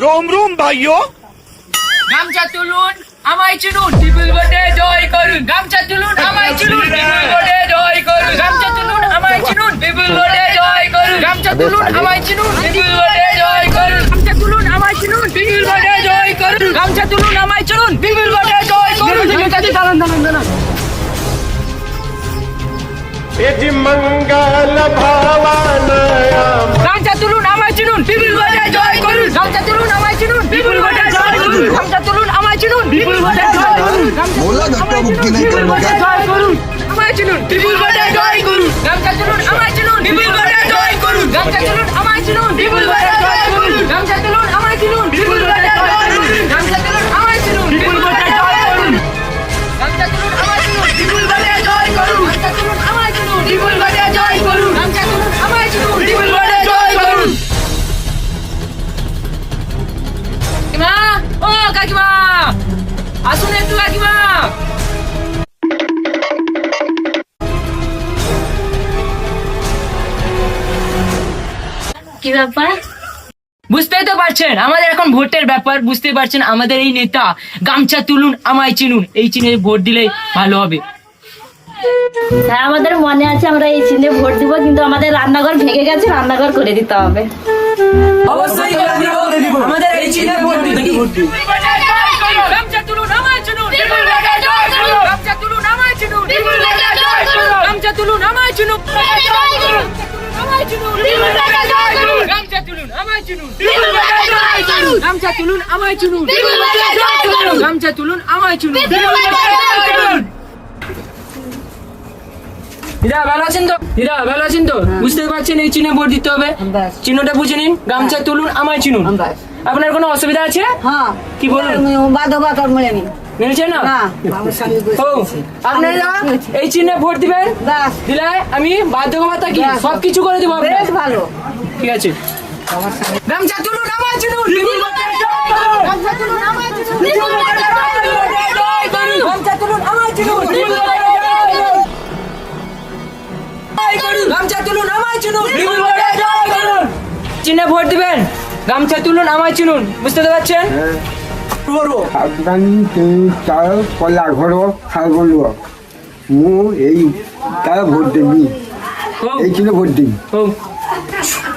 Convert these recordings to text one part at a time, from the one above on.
रोम रोम भाइयों গামছা তুলুন আমায় চিনুন টিপুল বটে জয় করুন গামছা তুলুন আমায় চিনুন টিপুল বটে জয় করুন গামছা তুলুন আমায় চিনুন টিপুল বটে জয় করুন গামছা তুলুন আমায় চিনুন টিপুল বটে জয় করুন গামছা তুলুন আমায় চিনুন টিপুল বটে জয় করুন গামছা তুলুন আমায় চিনুন টিপুল বটে জয় করুন দাঁড়ান यदि मंगल भावनया গামছা তুলুন আমায় চিনুন টিপুল বটে জয় করুন গামছা তুলুন আমায় চিনুন টিপুল বটে জয় করুন গামছা তুলুন আমায় চিনুন টিপুল বটে জয় করুন बोला धक्का मुक्की नहीं करना क्या জয় করুন আমায় চিনুন টিপুল বটে জয় করুন গামছা তুলুন আমায় চিনুন টিপুল বটে জয় করুন গামছা তুলুন আমায় চিনুন টিপুল বটে জয় করুন গামছা তুলুন আমায় চিনুন টিপুল বটে জয় করুন গামছা তুলুন আমায় চিনুন টিপুল বটে জয় করুন গামছা তুলুন আমায় চিনুন টিপুল বটে জয় করুন গামছা তুলুন আমায় চিনুন টিপুল বটে জয় করুন গামছা তুলুন আমায় চিনুন টিপুল বটে জয় করুন কাকিমা ও কাকিমা আসুন একটু কাকিমা কি ব্যাপার? বুঝতেই তো পারছেন আমাদের এখন ভোটের ব্যাপার, বুঝতে পারছেন আমাদের এই নেতা গামছা তুলুন আমায় চিনুন এই চিনে ভোট দিলেই ভালো হবে। হ্যাঁ আমাদের মনে আছে, আমরা এই চিহ্নে ভোট দিব, কিন্তু আমাদের রান্নাঘর ভেঙে গেছে, রান্নাঘর করে দিতে হবে। অবশ্যই আমাদের এই চিনে ভোট দিতে গামছা তুলুন আমায় চিনুন টিপুল বটে জয় করুন গামছা তুলুন আমায় চিনুন টিপুল বটে জয় করুন গামছা তুলুন আমায় চিনুন আমায় চিনুন টিপুল বটে জয় করুন গামছা তুলুন আমায় চিনুন টিপুল বটে জয় করুন গামছা তুলুন আমায় চিনুন টিপুল বটে জয় করুন গামছা তুলুন আমায় চিনুন টিপুল বটে জয় করুন। দিদা ভালো আছেন তো? দিদা ভালো আছেন তো? বুঝতে পারছেন এই চিহ্নে ভোট দিতে হবে, চিহ্নটা বুঝে নিন, গামছা তুলুন আমায় চিনুন। আপনার কোনো অসুবিধা আছে? হ্যাঁ কি বলুন? বাধ্যবাধকতা মেনে নিন। মিলছে না? না আমার স্বামী ও, আপনারা এই চিহ্নে ভোট দিবেন, বাস দিলে আমি বাধ্যবাধকতা কি বাস। সবকিছু করে দেবো আপনার। বেশ ভালো। ঠিক আছে। গামছা তুলুন আমায় চিনুন টিপুল বটে জয় করুন গামছা তুলুন আমায় চিনুন টিপুল বটে জয় করুন গামছা তুলুন আমায় চিনুন টিপুল বটে জয় করুন গামছা তুলুন আমায় চিনুন টিপুল বটে জয় করুন। চিহ্নে ভোট দিবেন, গামছা তুলুন আমায় চিনুন, বুঝতে তো পারছেন? সাবধানী তার কলা ঘর ছাগল মু এই তার ভোট দেবি এই ছিল ভোট দিবি ও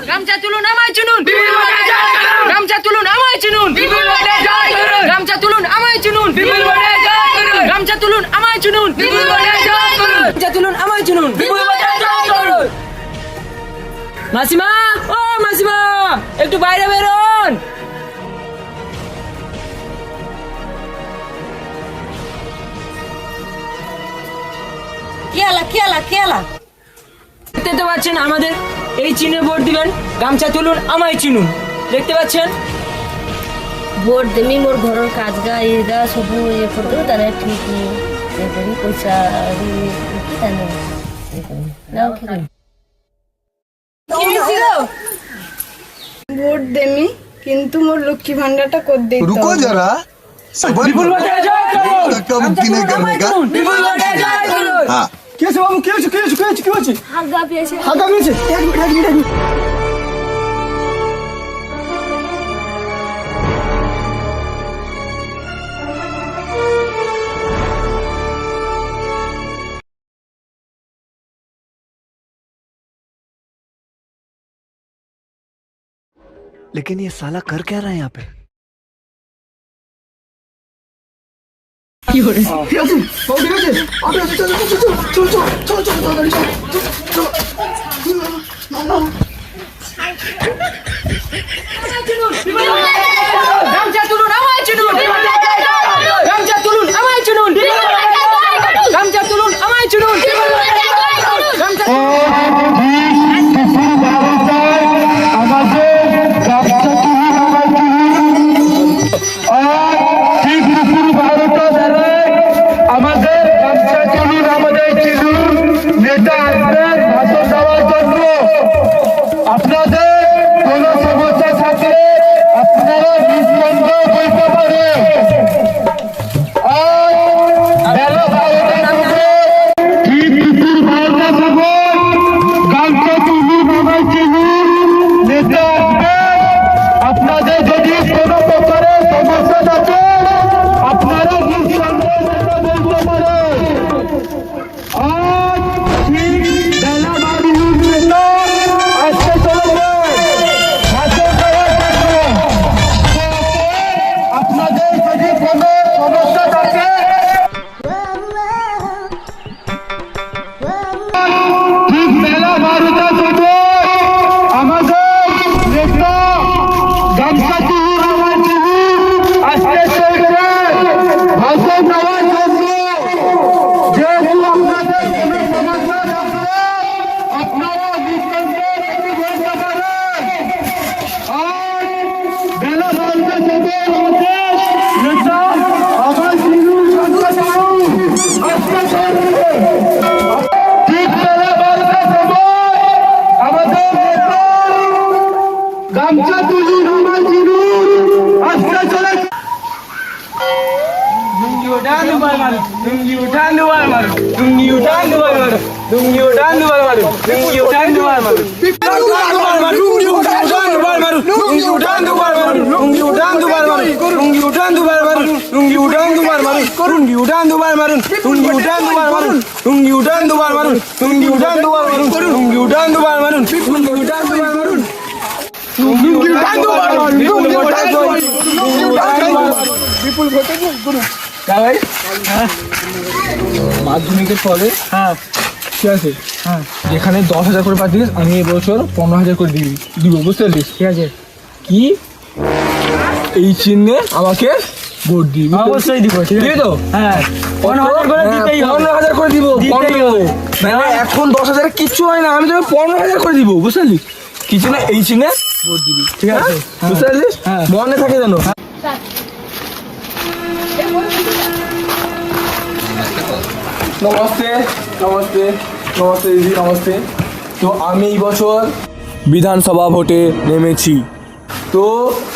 গামছা তুলুন আমায় চিনুন টিপুল বটে জয় করুন গামছা তুলুন আমায় চিনুন টিপুল বটে জয় করুন গামছা তুলুন আমায় চিনুন টিপুল বটে জয় করুন গামছা তুলুন আমায় চিনুন টিপুল বটে জয় করুন গামছা তুলুন আমায় চিনুন টিপুল বটে জয় করুন। মাসিমা ও মাসিমা একটু বাইরে বেরোন। খেলা দেখতে তো পাচ্ছেন আমাদের এই চিহ্নে ভোট দিবেন, গামছা তুলুন আমায় চিনুন, দেখতে পাচ্ছেন? ভোট দেমি মোর ঘরের কাজ গা এই গা সবু ইয়ে করতো তাহলে ঠিক পয়সা ভোট দেমি কিন্তু মোর লক্ষ্মী ভান্ডারটা কর দিই। रुको जरा सबर টিপুল বটে জয় করুন धक्का मुक्की नहीं करने का টিপুল বটে জয় করুন। हाँ কি আছে বাবু, কি হচ্ছে? হালকা পেয়েছে। হাগা পেয়েছে? এক মিনিট लेकिन ये साला कर क्या रहा है यहाँ पे? কি করে ঠিক আছে বাবু, ঠিক আছে, চল তাড়াতাড়ি চল। গামছা তুলুন আমায় চিনুন গামছা তুলুন আমায় চিনুন গামছা তুলুন আমায় চিনুন গামছা আমাদের গামছা চলুন আমাদের চিনুন নেতা আসবেন ভাষণ দেওয়ার জন্য। আপনাদের কোনো সমস্যা থাকলে আপনারা লুঙ্গি উঠান দুবার মারুন, লুঙ্গি উঠান দুবার মারুন, লুঙ্গি উঠান দুবার মারুন, লুঙ্গি উঠান দুবার মারুন, লুঙ্গি উঠান দুবার মারুন, লুঙ্গি উঠান দুবার মারুন, লুঙ্গি উঠান দুবার মারুন, লুঙ্গি উঠান দুবার মারুন, লুঙ্গি উঠান দুবার মারুন, লুঙ্গি উঠান দুবার মারুন, লুঙ্গি উঠান দুবার মারুন, লুঙ্গি উঠান দুবার মারুন, লুঙ্গি উঠান দুবার মারুন, লুঙ্গি উঠান দুবার মারুন, লুঙ্গি উঠান দুবার মারুন, লুঙ্গি উঠান দুবার মারুন। বিপুল ভট্টাচার্য গুরু ভাই মাধ্যমিকের ফলে ঠিক আছে যেখানে 10,000 করে পাঠিয়েছিস আমি এবছর 15,000 করে দিব বুঝতে পারলিস? ঠিক আছে কি এই চিহ্নে আমাকে ভোট দিবি? অবশ্যই দিব, ঠিক আছে তো? হ্যাঁ 15,000 করে দিতেই হবে, 15,000 করে দিব, দিতেই হবে। মানে এখন 10,000 কিচ্ছু হয় না, আমি তোকে 15,000 করে দিব বুঝতে পারলি? কিছু না, এই চিহ্নে ভোট দিবি, ঠিক আছে? বুঝতে পারলিস? মনে থাকে যেন। নমস্তে নমস্তে নমস্তে দিদি, নমস্তে। তো আমি এই বছর বিধানসভা ভোটে নেমেছি। তো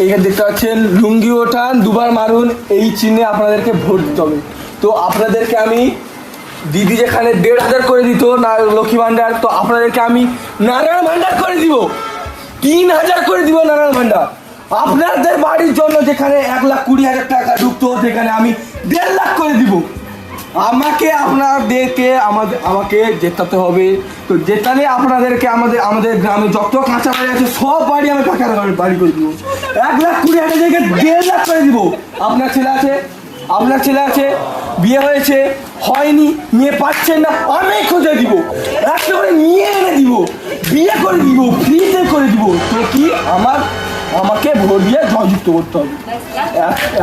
এইখানে দেখতে পাচ্ছেন লুঙ্গি ওঠান দুবার মারুন, এই চিহ্নে আপনাদেরকে ভোট দিতে হবে। তো আপনাদেরকে আমি দিদি যেখানে 1,500 করে দিত না লক্ষ্মী ভাণ্ডার, তো আপনাদেরকে আমি নারায়ণ ভাণ্ডার করে দিব, 3,000 করে দিব নারায়ণ ভাণ্ডার। আপনাদের বাড়ির জন্য যেখানে 1,20,000 টাকা ঢুকতো সেখানে আমি 1.5 লাখ করে দিব। আমাকে আপনাদেরকে আমাকে জেতাতে হবে। তো জেতালে আপনাদেরকে আমাদের গ্রামে যত কাঁচা বাড়ি আছে সব বাড়ি আমি পাকা বাড়ি করে দিব। 1,20,000 জায়গায় 1.5 লাখ করে দিব। আপনার ছেলে আছে বিয়ে হয়েছে হয়নি, মেয়ে পাচ্ছেন না, আমি খুঁজে দিব, একেবারে নিয়ে এনে দিব, বিয়ে করে দিব, ফ্রিতে করে দিব। তো কি আমাকে ভোট দিয়ে জয়যুক্ত করতে হবে,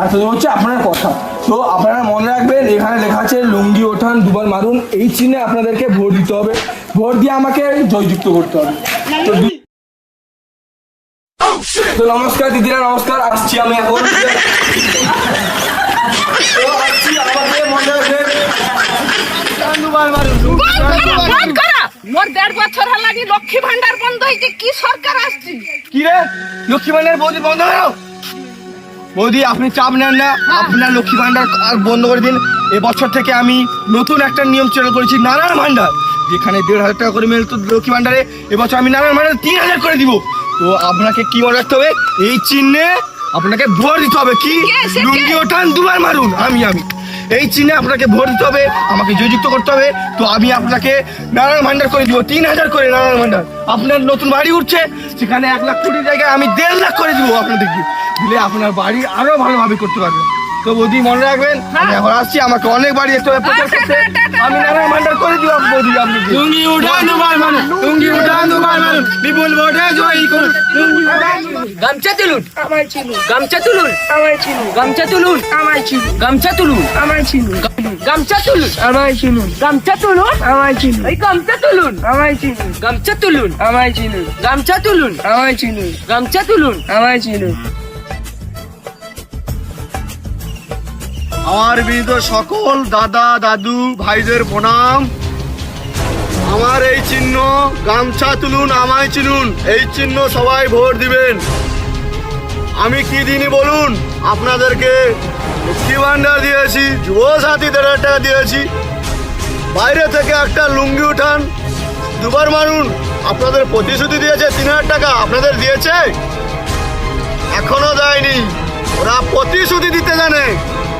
এত হচ্ছে আপনার কথা। তো আপনারা মনে রাখবেন এখানে লেখা আছে লুঙ্গি ওঠান দুবার মারুন, এই চিহ্নে আপনাদেরকে ভোট দিতে হবে, ভোট দিয়ে আমাকে জয়যুক্ত করতে হবে। তো নমস্কার দিদিরা, নমস্কার, আসছি আমি এখন। তো আসছি, আমাকে মনে রাখবেন দুবার মারুন। মোর 1.5 বছর হলানি লক্ষ্মী ভান্ডার বন্ধ হয়েছে, কি সরকার আসছে? কি রে লক্ষ্মী ভান্ডার বৌদি বন্ধ হলো? বৌদি আপনি চাপ নেন না, আপনার লক্ষ্মী ভান্ডার বন্ধ করে দিন। এবছর থেকে আমি নতুন একটা নিয়ম চালু করেছি, নারায়ণ ভান্ডার। যেখানে 1,500 টাকা করে মিলত লক্ষ্মী ভান্ডারে, এবছর আমি নারায়ণ ভান্ডার 3,000 করে দিব। তো আপনাকে কি মনে রাখতে হবে, এই চিহ্নে আপনাকে ভোট দিতে হবে। কি লুঙ্গি ওঠান দুবার মারুন, আমি এই চিহ্নে আপনাকে ভোট দিতে হবে, আমাকে জয়যুক্ত করতে হবে। তো আমি আপনাকে নারায়ণ ভান্ডার করে দিব, 3,000 করে নারায়ণ ভান্ডার। আপনার নতুন বাড়ি উঠছে, সেখানে 1,00,000 কোটির জায়গায় আমি 1.5 লাখ করে দিব আপনাদেরকে, দিলে আপনার বাড়ি আরো ভালোভাবে করতে পারবেন। তো বৌদি মনে রাখবেন, আমি এখন আসছি, আমাকে অনেক বাড়ি দেখতে হবে, প্রচার করতে আমি নারায়ণ ভান্ডার করে দিব বৌদি আপনাকে। লুঙ্গি উঠান দুবার মারুন, লুঙ্গি উঠান দুবার মারুন, বিপুল ভোটে জয় করুন। গামছা তুলুন আমার চিনু, গামছা তুলুন আমার চিনু, গামছা তুলুন আমার চিনু, গামছা তুলুন আমার চিনু, গামছা তুলুন আমার চিনু, গামছা তুলুন আমার চিনু, এই গামছা তুলুন আমার চিনু, গামছা তুলুন আমার চিনু, গামছা তুলুন আমার চিনু, গামছা তুলুন আমার চিনু। আমার বিনীত সকল দাদা দাদু ভাইদের প্রণাম। আমার এই চিহ্ন গামছা তুলুন আমায় চিনুন, এই চিহ্ন সবাই ভোট দিবেন। আমি কি দিনই বলুন, আপনাদেরকে লক্ষ্মী ভান্ডার দিয়েছি, যুব সাথী 1,500 টাকা দিয়েছি, বাইরে থেকে একটা লুঙ্গি উঠান দুবার মারুন। আপনাদের প্রতিশ্রুতি দিয়েছে 3,000 টাকা, আপনাদের দিয়েছে? এখনো দেয়নি। ওরা প্রতিশ্রুতি দিতে জানে,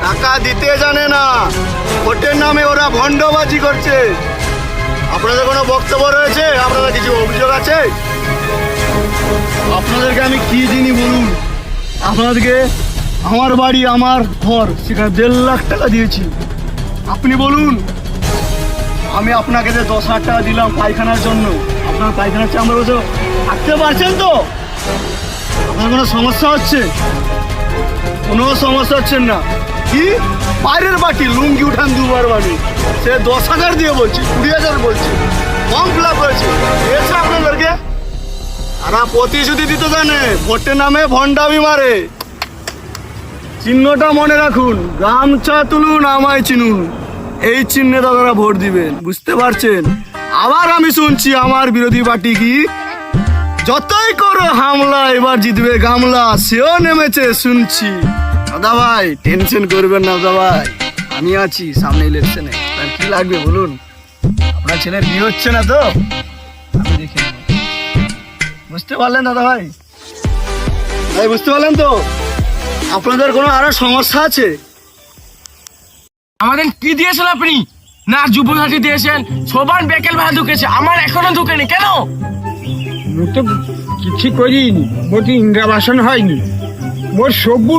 টাকা দিতে জানে না। ভোটের নামে ওরা ভণ্ডবাজি করছে। আপনাদের কোনো বক্তব্য রয়েছে? আপনাদের কিছু অভিযোগ আছে? আপনাদেরকে আমি কি দিনই বলুন, আপনাদেরকে আমার বাড়ি আমার ঘর সেখানে 1.5 লাখ টাকা দিয়েছি। আপনি বলুন, আমি আপনাকে যে 10,000 টাকা দিলাম পায়খানার জন্য, আপনার পায়খানার চামড়া বছর থাকতে পারছেন তো? আপনার কোনো সমস্যা হচ্ছে? কোনো সমস্যা হচ্ছেন না? কি বাইরের বাটি লুঙ্গি উঠান দুবার বাড়ি, সে 10,000 দিয়ে বলছি, 20,000 বলছি, ফর্ম ফিল আপ করেছি, দিয়েছে আপনাদেরকে? আর প্রতিশ্রুতি দিতে জানে, ভোটের নামে ভণ্ডামি মারে। চিহ্নটা মনে রাখুন, গামছা তুলুন আমায় চিনুন, এই চিহ্নে দাদারা ভোট দিবেন, বুঝতে পারছেন? আবার আমি শুনছি আমার বিরোধী পার্টি কি যতই করো হামলা এবার জিতবে গামলা, সেও নেমেছে শুনছি। দাদা ভাই টেনশন করবেন না দাদা ভাই, আমি আছি সামনে ইলেকশনে, কি লাগবে বলুন? আপনার ছেলের বিয়ে হচ্ছে না তো? আমি দেখে নেব। বুঝতে পারলেন দাদা ভাই? ভাই বুঝতে পারলেন তো? আপনাদের কোনো আরো সমস্যা আছে? আমাদের কি দিয়েছেন আপনি? না যুবসাথী দিয়েছেন, সবার বেকেল ভাড়া ঢুকেছে, আমার এখনো ঢুকেনি কেন? মু তো কিছু করিনি, মোর তো ইন্দ্রাবাসন হয়নি। মোর সবু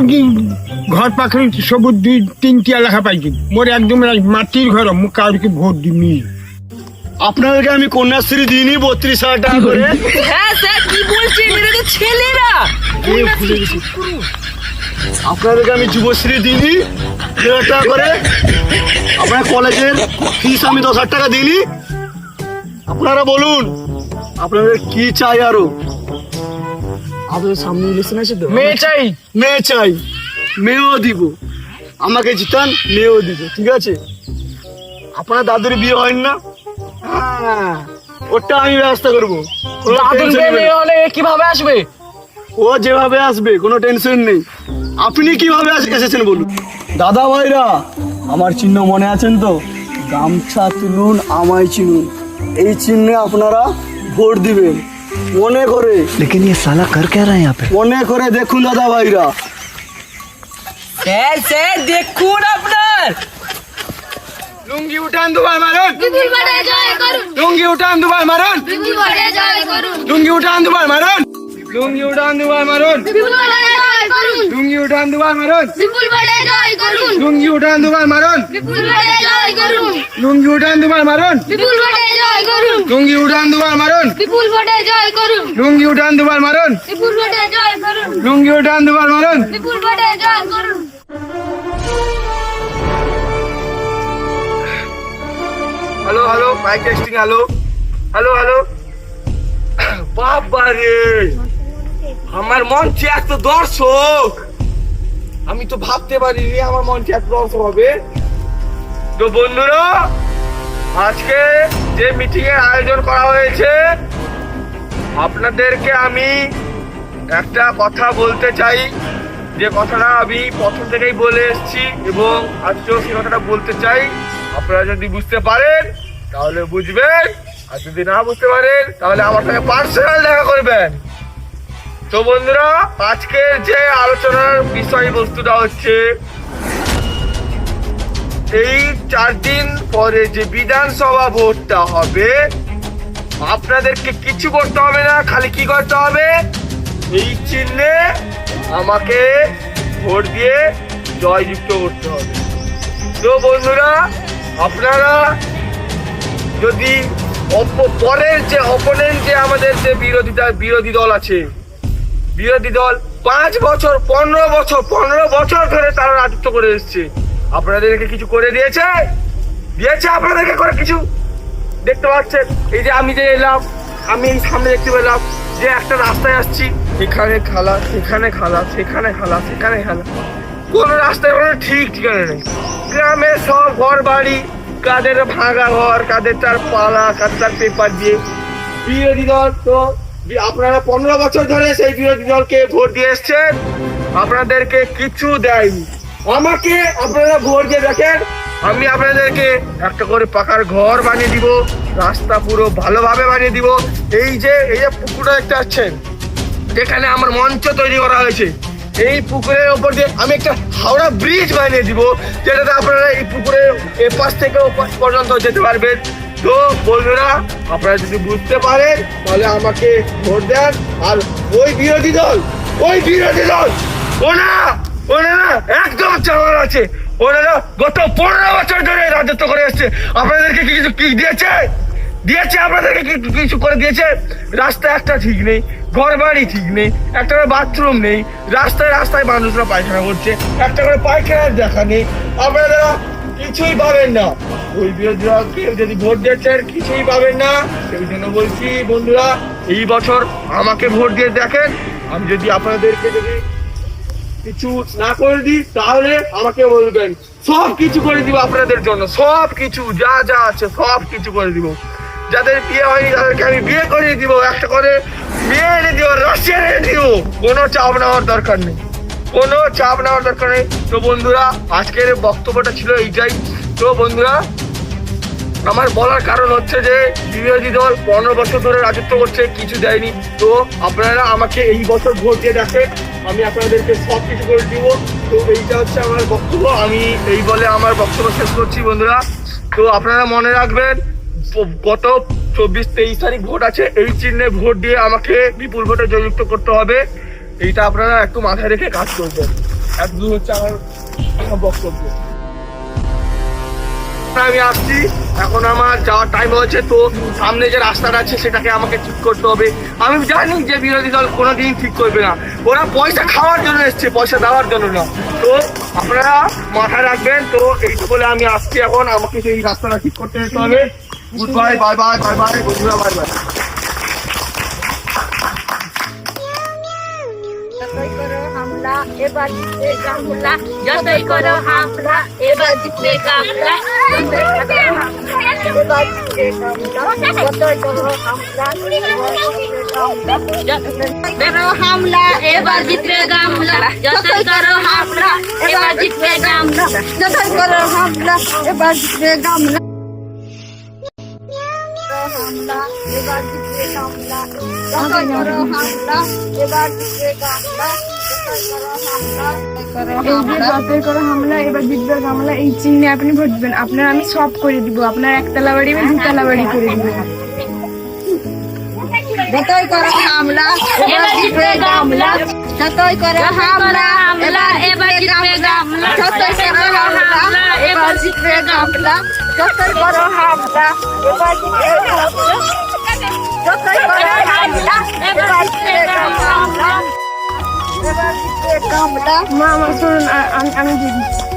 ঘর পাখে সবু 2-3টি এলাকা পাইছি। মোর একদম মাটির ঘর, মু কাউকে ভোট দিইনি। আপনাদেরকে আমি কন্যাশ্রী দিইনি 32,000 টাকা করে? হ্যাঁ স্যার কি বলছেন, এটা তো ছেলেরা। আপনাদেরকে আমি যুবশ্রী দিইনি 2,000 টাকা করে? আপনার কলেজের ফিস আমি 10,000 টাকা দিইনি? আপনারা বলুন আপনাদের কি চাই আরো? আপনাদের সামনে ইলেকশন আছে তো? মেয়ে চাই। মেয়ে চাই, মেয়েও দিব। আমাকে জিতান, মেয়েও দিব, ঠিক আছে? আপনার দাদুর বিয়ে হয়নি না? হ্যাঁ, ওটা আমি ব্যবস্থা করবো। কোনো দাদুর tension মেয়ে নেই। হলে কিভাবে আসবে? ও যেভাবে আসবে কোনো টেনশন নেই। আপনি কিভাবে এসেছেন বলুন? দাদা ভাইরা, আমার চিহ্ন মনে আছেন তো? গামছা তুলুন আমায় চিনুন, এই চিহ্নে আপনারা ভোট দিবেন। মনে করে, लेकिन ये साला कर क्या रहा है यहाँ पे? মনে করে দেখুন দাদা ভাইরা। স্যার স্যার দেখুন আপনার লুঙ্গি উঠান দুবার মারুন, বিপুল ভোটে জয় করুন, লুঙ্গি উঠান দুবার মারুন, বিপুল ভোটে জয় করুন, লুঙ্গি উঠান দুবার মারুন, লুঙ্গি উঠান দুবার মারুন, বিপুল ভোটে জয় করুন, লুঙ্গি উঠান দুবার মারুন, বিপুল ভোটে জয় করুন, লুঙ্গি উঠান দুবার মারুন, বিপুল ভোটে জয় করুন, লুঙ্গি উঠান দুবার মারুন, বিপুল ভোটে জয় করুন, লুঙ্গি উঠান দুবার মারুন, বিপুল ভোটে জয় করুন, লুঙ্গি উঠান দুবার মারুন, বিপুল ভোটে জয় করুন, লুঙ্গি উঠান দুবার মারুন। বিপুল ভোটে জয় করুন। Hello hello, mike testing, hello hello hello. বাবা রে, আমার মঞ্চে এত দর্শক, আমি তো ভাবতে পারিনি আমার মঞ্চে এত দর্শক হবে। তো বন্ধুরা, আজকে যে মিটিং এর আয়োজন করা হয়েছে, আপনাদেরকে আমি একটা কথা বলতে চাই, যে কথাটা আমি প্রথম থেকেই বলে এসেছি এবং আজকেও সেই কথাটা বলতে চাই। আপনারা যদি বুঝতে পারেন তাহলে বুঝবেন, আর যদি না বুঝতে পারেন তাহলে আমার সঙ্গে পার্সোনাল দেখা করবেন। তো বন্ধুরা, আজকের যে আলোচনার বিষয়বস্তুটা হচ্ছে, এই 4 দিন পরে যে বিধানসভা ভোটটা হবে, আপনাদেরকে কিছু করতে হবে না, খালি কি করতে হবে, এই চিহ্নে আমাকে ভোট দিয়ে জয়যুক্ত করতে হবে। তো বন্ধুরা, আপনারা যদি পরের যে অপোনেন্ট যে আমাদের যে বিরোধী দল আছে, বিরোধী দল 5 বছর 15 বছর ধরে তারা রাজত্ব করে এসছে, আপনাদেরকে কিছু করে দিয়েছে? আপনাদেরকে করে কিছু? দেখতে পাচ্ছেন, এই যে আমি যে এলাম, আমি এই সামনে দেখতে পেলাম যে একটা রাস্তায় আসছি, এখানে খালা, সেখানে খালা, সেখানে খালা, সেখানে খালা, কোনো রাস্তায় কোনো ঠিক ঠিকানা নেই। গ্রামে সব ঘর বাড়ি, কাদের ভাঙা ঘর, কাদের তার পালা, কাদের তার পেপার দিয়ে। বিরোধী দল তো আপনারা 15 বছর ধরে সেই বিরোধী দলকে ভোট দিয়ে এসছেন, আপনাদেরকে কিছু দেয়নি। আমাকে আপনারা ভোট দিয়ে দেখেন, আমি আপনাদেরকে একটা করে পাকার ঘর বানিয়ে দিব, রাস্তা পুরো ভালোভাবে বানিয়ে দিব। এই যে পুকুরটা দেখতে পাচ্ছেন, যেখানে আমার মঞ্চ তৈরি করা হয়েছে, এই পুকুরের ওপর দিয়ে আমি একটা হাওড়া ব্রিজ বানিয়ে দিব, যেটাতে আপনারা এই পুকুরের এপাশ থেকে ওপাশ পর্যন্ত যেতে পারবেন। তো বন্ধুরা, আপনারা যদি বুঝতে পারেন তাহলে আমাকে ভোট দেন। আর ওই বিরোধী দল ওনারা একদম চাওয়ার আছে, ওনারা গত 15 বছর ধরে রাজত্ব করে এসছে। আপনাদেরকে কিছু কি দিয়েছে আপনাদেরকে কিছু করে দিয়েছে? রাস্তায় একটা ঠিক নেই, ঘর বাড়ি ঠিক নেই, একটা করে বাথরুম নেই, রাস্তায় মানুষরা পায়খানা করছে, একটা করে পায়খানার দেখা নেই। আপনারা কিছুই পাবেন না। ওই বিরোধী দলকে যদি ভোট দিচ্ছেন কিছুই পাবেন না। সেই জন্য বলছি বন্ধুরা, এই বছর আমাকে ভোট দিয়ে দেখেন, আমি যদি আপনাদেরকে যদি কিছু না করে দিই তাহলে আমাকে বলবেন, সব কিছু করে দিব আপনাদের জন্য, সব কিছু যা যা আছে সব কিছু করে দিব। যাদের বিয়ে হয়নি তাদেরকে আমি বিয়ে করিয়ে দিব, একটা করে বিয়ে এনে দিব, রাশিয়া এনে দিব। কোনো চাপ নেওয়ার দরকার নেই, কোনো চাপ নেওয়ার দরকার নেই। তো বন্ধুরা, আজকের বক্তব্যটা ছিল এইটাই। তো বন্ধুরা, আমার বলার কারণ হচ্ছে যে বিরোধী দল 15 বছর ধরে রাজত্ব করছে, কিছু দেয়নি। তো আপনারা আমাকে এই বছর ভোট দিয়ে দেখেন, আমি আপনাদেরকে সব কিছু করে দিব। তো এইটা হচ্ছে আমার বক্তব্য, আমি এই বলে আমার বক্তব্য শেষ করছি বন্ধুরা। তো আপনারা মনে রাখবেন, গত 24-23 তারিখ ভোট আছে, এই চিহ্নে ভোট দিয়ে আমাকে বিপুল ভোটে জয়যুক্ত করতে হবে। এইটা আপনারা একটু মাথায় রেখে কাজ করবেন। একদম হচ্ছে আমার বক্তব্য। আমি আসছি, এখন আমার যাওয়ার টাইম হয়েছে। তো সামনে যে রাস্তাটা আছে সেটাকে আমাকে ঠিক করতে হবে। আমি জানি যে বিরোধী দল কোনোদিন ঠিক করবে না, ওরা পয়সা খাওয়ার জন্য এসছে, পয়সা দেওয়ার জন্য না। তো আপনারা মাথায় রাখবেন। তো এইটুকু বলে আমি আসছি, এখন আমাকে সেই রাস্তাটা ঠিক করতে যেতে হবে। Good bye, bye bye, bye bye বন্ধুরা, বাই বাই। যতই করো হামলা এবার জিতবে গামলা, যতই করো হামলা এবার জিতবে গামলা, এবার জিতবে গামলা, যতই করো হামলা এবার জিতবে গামলা, যতই করো হামলা এবার জিতবে গামলা, যতই করো হামলা এবার জিতবে গামলা, হামলা এবার জিতবে গামলা, যতই করো হামলা এবার জিতবে গামলা, যতই করো হামলা এবার জিতবে গামলা, এই চিহ্নে আপনি ভোট দিবেন। আপনার আমি সব করে দিব, আপনার একতলা বাড়ি আমি দুতলা বাড়ি করে দিব। যতই করো হামলা এবার জিতবে গামলা, যতই করো হামলা এবার জিতবে গামলা, যতই করো হামলা এবার জিতবে গামলা, যতই করো হামলা এবার জিতবে গামলা, যতই করো হামলা এবার জিতবে গামলা, এবার জিতবে গামলা। মা আমার শুনুন, আমি দিয়ে দিচ্ছি।